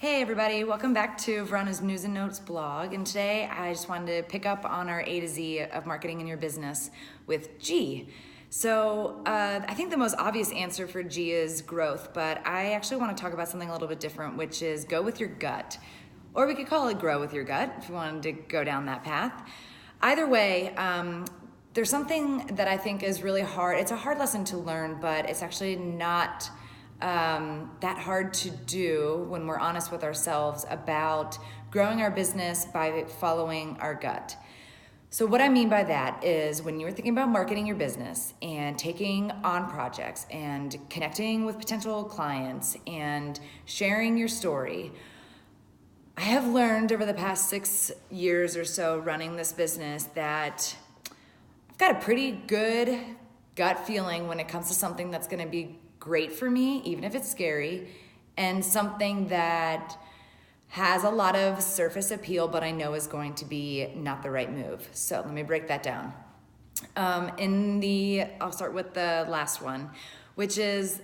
Hey everybody, welcome back to Veronica's News and Notes blog. And today I just wanted to pick up on our A to Z of marketing in your business with G. So I think the most obvious answer for G is growth, but I actually want to talk about something a little bit different, which is go with your gut. Or we could call it grow with your gut if you wanted to go down that path. Either way, there's something that I think is really hard. It's a hard lesson to learn, but it's actually not that hard to do when we're honest with ourselves about growing our business by following our gut. So what I mean by that is when you're thinking about marketing your business and taking on projects and connecting with potential clients and sharing your story, I have learned over the past 6 years or so running this business that I've got a pretty good gut feeling when it comes to something that's going to be great for me, even if it's scary, and something that has a lot of surface appeal, but I know is going to be not the right move. So let me break that down. I'll start with the last one, which is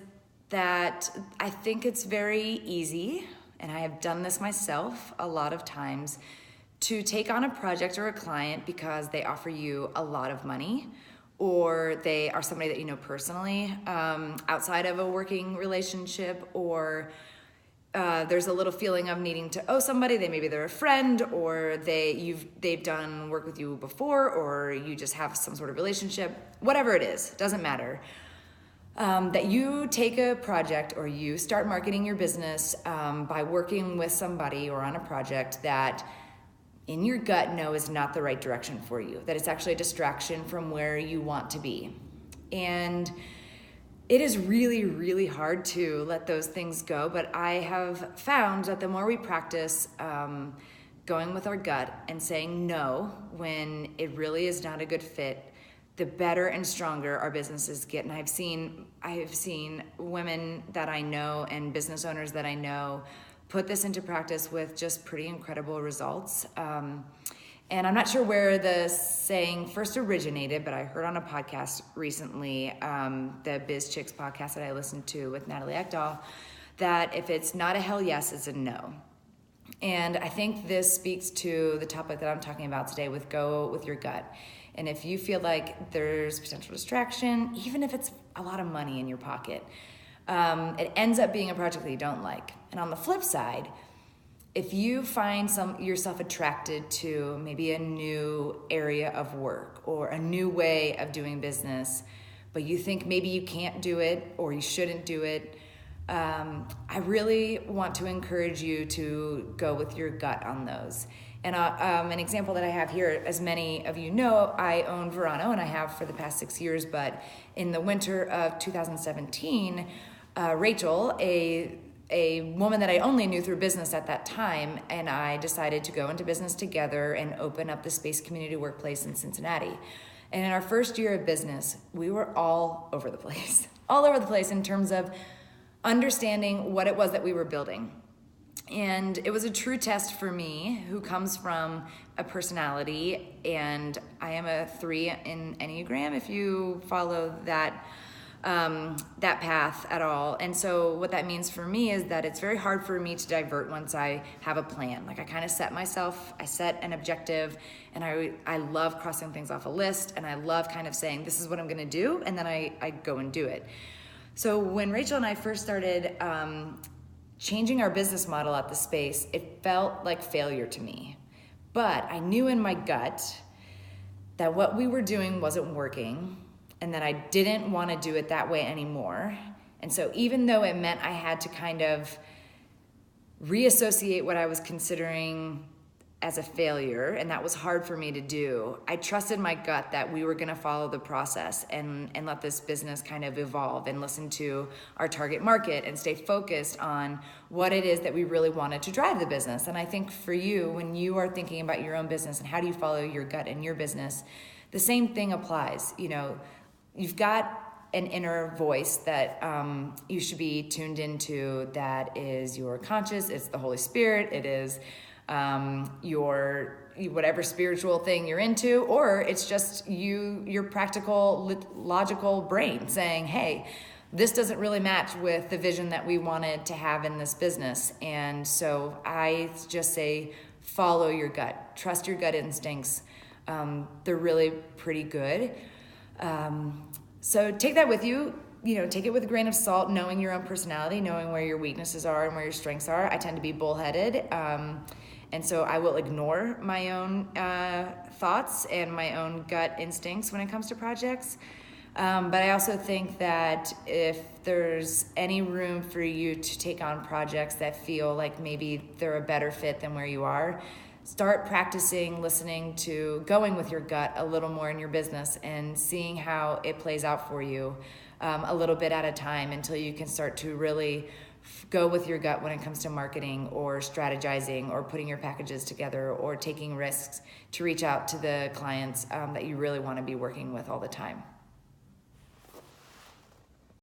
that I think it's very easy, and I have done this myself a lot of times, to take on a project or a client because they offer you a lot of money, or they are somebody that you know personally outside of a working relationship, or there's a little feeling of needing to owe somebody. Maybe they're a friend, or they've done work with you before, or you just have some sort of relationship. Whatever it is, doesn't matter. That you take a project or you start marketing your business by working with somebody or on a project that in your gut know is not the right direction for you, that it's actually a distraction from where you want to be. And it is really, really hard to let those things go, but I have found that the more we practice going with our gut and saying no when it really is not a good fit, the better and stronger our businesses get. And I've seen women that I know and business owners that I know put this into practice with just pretty incredible results. And I'm not sure where the saying first originated, but I heard on a podcast recently, the Biz Chicks podcast that I listened to with Natalie Ekdahl, that if it's not a hell yes, it's a no. And I think this speaks to the topic that I'm talking about today with go with your gut. And if you feel like there's potential distraction, even if it's a lot of money in your pocket, it ends up being a project that you don't like. And on the flip side, if you find yourself attracted to maybe a new area of work or a new way of doing business, but you think maybe you can't do it or you shouldn't do it, I really want to encourage you to go with your gut on those. And an example that I have here, as many of you know, I own Verano, and I have for the past 6 years, but in the winter of 2017, Rachel, a woman that I only knew through business at that time, and I decided to go into business together and open up the Space Community Workplace in Cincinnati. And in our first year of business, we were all over the place in terms of understanding what it was that we were building. And it was a true test for me, who comes from a personality, and I am a 3 in Enneagram, if you follow that path at all. And so what that means for me is that it's very hard for me to divert once I have a plan. Like I kind of I set an objective, and I love crossing things off a list, and I love kind of saying, this is what I'm going to do, and then I go and do it. So when Rachel and I first started changing our business model at the space, it felt like failure to me. But I knew in my gut that what we were doing wasn't working, and that I didn't want to do it that way anymore. And so even though it meant I had to kind of reassociate what I was considering as a failure, and that was hard for me to do, I trusted my gut that we were going to follow the process and let this business kind of evolve and listen to our target market and stay focused on what it is that we really wanted to drive the business. And I think for you, when you are thinking about your own business and how do you follow your gut in your business, the same thing applies. You know, you've got an inner voice that you should be tuned into, that is your conscious, it's the Holy Spirit, it is your whatever spiritual thing you're into, or it's just your practical, logical brain saying, hey, this doesn't really match with the vision that we wanted to have in this business. And so I just say, follow your gut, trust your gut instincts. They're really pretty good. So take that with you, take it with a grain of salt, knowing your own personality, knowing where your weaknesses are and where your strengths are. I tend to be bullheaded. And so I will ignore my own thoughts and my own gut instincts when it comes to projects. But I also think that if there's any room for you to take on projects that feel like maybe they're a better fit than where you are, start practicing listening to going with your gut a little more in your business and seeing how it plays out for you a little bit at a time until you can start to really go with your gut when it comes to marketing or strategizing or putting your packages together or taking risks to reach out to the clients that you really want to be working with all the time.